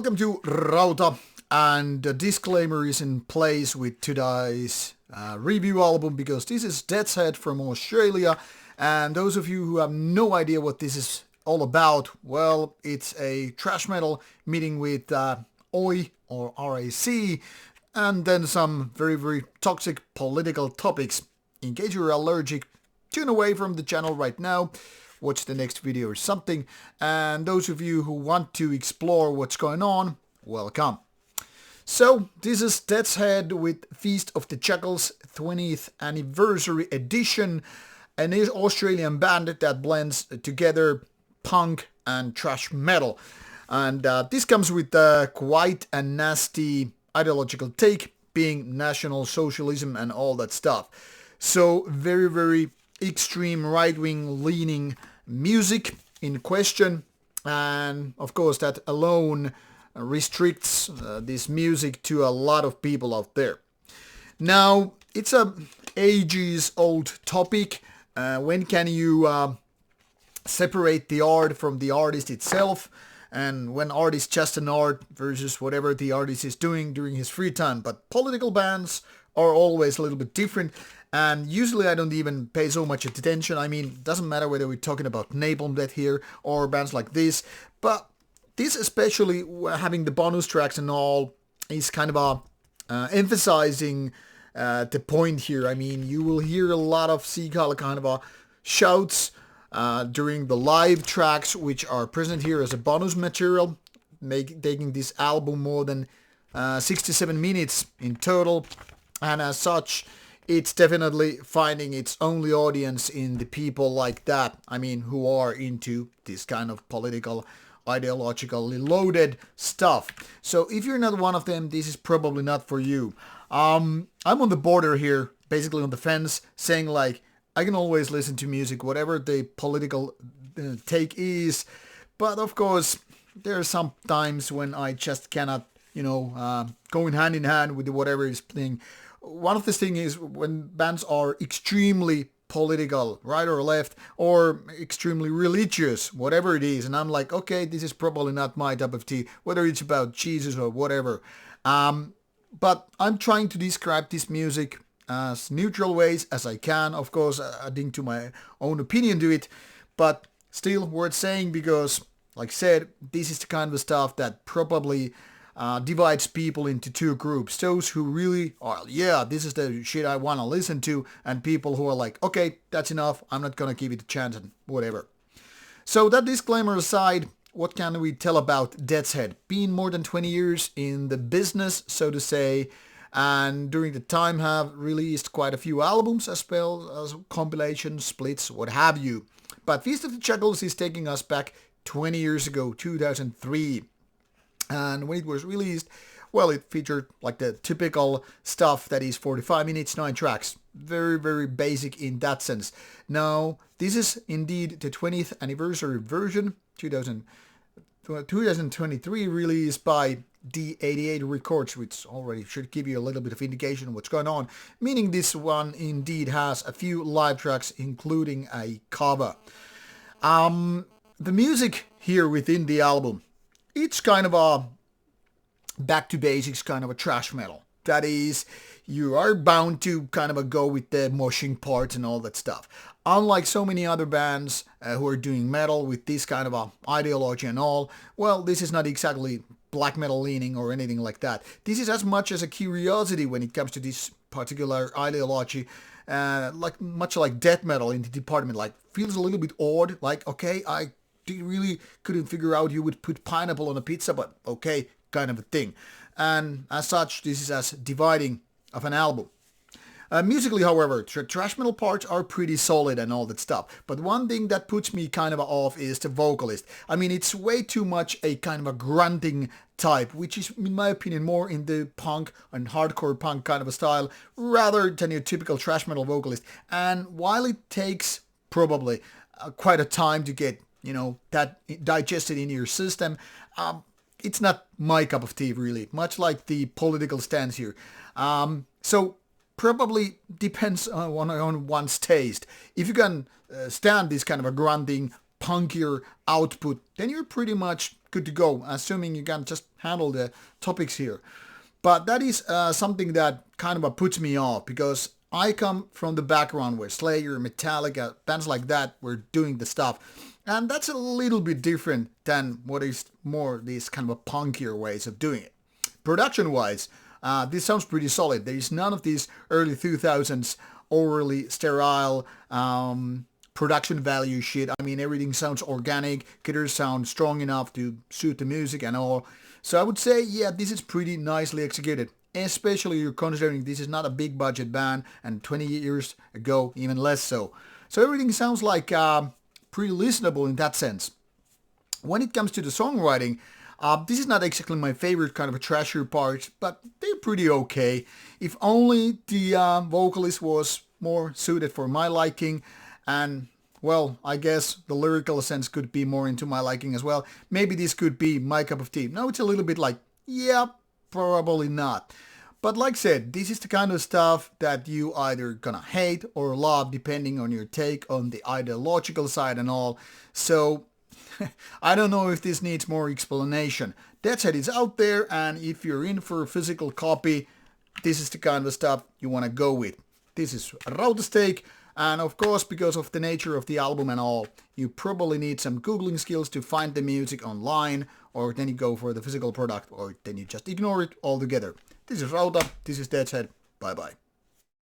Welcome to Rauta, and a disclaimer is in place with today's review album because this is Death's Head from Australia, and those of you who have no idea what this is all about, well, it's a thrash metal meeting with Oi or RAC, and then some very toxic political topics. In case you're allergic, tune away from the channel right now. Watch the next video or something, and those of you who want to explore what's going on, welcome. So this is Death's Head with Feast of the Jackals 20th anniversary edition, an Australian band that blends together punk and thrash metal, and this comes with quite a nasty ideological take, being National Socialism and all that stuff. So very extreme right-wing leaning music in question, and of course that alone restricts this music to a lot of people out there. Now, it's a ages old topic. When can you separate the art from the artist itself, and when art is just an art versus whatever the artist is doing during his free time? But political bands are always a little bit different, and usually I don't even pay so much attention. I mean, it doesn't matter whether we're talking about Napalm Death here or bands like this, but this, especially having the bonus tracks and all, is kind of emphasizing the point here. I mean, you will hear a lot of Seagull kind of shouts during the live tracks, which are present here as a bonus material, taking this album more than 67 minutes in total, and as such, it's definitely finding its only audience in the people like that, I mean, who are into this kind of political, ideologically loaded stuff. So if you're not one of them, this is probably not for you. I'm on the border here, basically on the fence, saying like, I can always listen to music, whatever the political take is, but of course, there are some times when I just cannot, go hand in hand with whatever is playing. One of the things is when bands are extremely political, right or left, or extremely religious, whatever it is, and I'm like, okay, this is probably not my cup of tea, whether it's about Jesus or whatever. But I'm trying to describe this music as neutral ways as I can, of course, adding to my own opinion to it, but still worth saying because, like I said, this is the kind of stuff that probably divides people into two groups. Those who really are, yeah, this is the shit I want to listen to, and people who are like, okay, that's enough, I'm not gonna give it a chance and whatever. So that disclaimer aside, what can we tell about Death's Head? Been more than 20 years in the business, so to say, and during the time have released quite a few albums as well as compilations, splits, what have you. But Feast of the Jackals is taking us back 20 years ago, 2003. And when it was released, well, it featured like the typical stuff that is 45 minutes, 9 tracks. Very basic in that sense. Now, this is indeed the 20th anniversary version, 2023, released by D88 Records, which already should give you a little bit of indication of what's going on, meaning this one indeed has a few live tracks, including a cover. The music here within the album, it's kind of a back to basics kind of a thrash metal. That is, you are bound to kind of go with the moshing parts and all that stuff. Unlike so many other bands who are doing metal with this kind of ideology and all, well, this is not exactly black metal leaning or anything like that. This is as much as a curiosity when it comes to this particular ideology, much like death metal in the department, like feels a little bit odd, like, okay, I really couldn't figure out you would put pineapple on a pizza, but okay, kind of a thing. And as such, this is as dividing of an album. Musically, however, thrash metal parts are pretty solid and all that stuff. But one thing that puts me kind of off is the vocalist. I mean, it's way too much a kind of a grunting type, which is, in my opinion, more in the punk and hardcore punk kind of a style, rather than your typical thrash metal vocalist. And while it takes probably quite a time to get that digested in your system, it's not my cup of tea, really, much like the political stance here. So probably depends on one's taste. If you can stand this kind of a grunting punkier output, then you're pretty much good to go, assuming you can just handle the topics here. But that is something that kind of puts me off, because I come from the background where Slayer, Metallica, bands like that were doing the stuff. And that's a little bit different than what is more these kind of punkier ways of doing it. Production-wise, this sounds pretty solid. There is none of these early 2000s overly sterile production value shit. I mean, everything sounds organic, guitars sound strong enough to suit the music and all. So I would say, yeah, this is pretty nicely executed, especially you're considering this is not a big budget band, and 20 years ago, even less so. So everything sounds like pretty listenable in that sense. When it comes to the songwriting, this is not exactly my favorite kind of a thrasher part, but they're pretty okay. If only the vocalist was more suited for my liking, and well, I guess the lyrical sense could be more into my liking as well. Maybe this could be my cup of tea. Now it's a little bit like, yeah, probably not. But like I said, this is the kind of stuff that you either gonna hate or love depending on your take on the ideological side and all. So I don't know if this needs more explanation. That said, it's out there, and if you're in for a physical copy, this is the kind of stuff you want to go with. This is Rauta's take, and of course, because of the nature of the album and all, you probably need some googling skills to find the music online, or then you go for the physical product, or then you just ignore it altogether. This is Rauta, this is Deadhead, bye bye.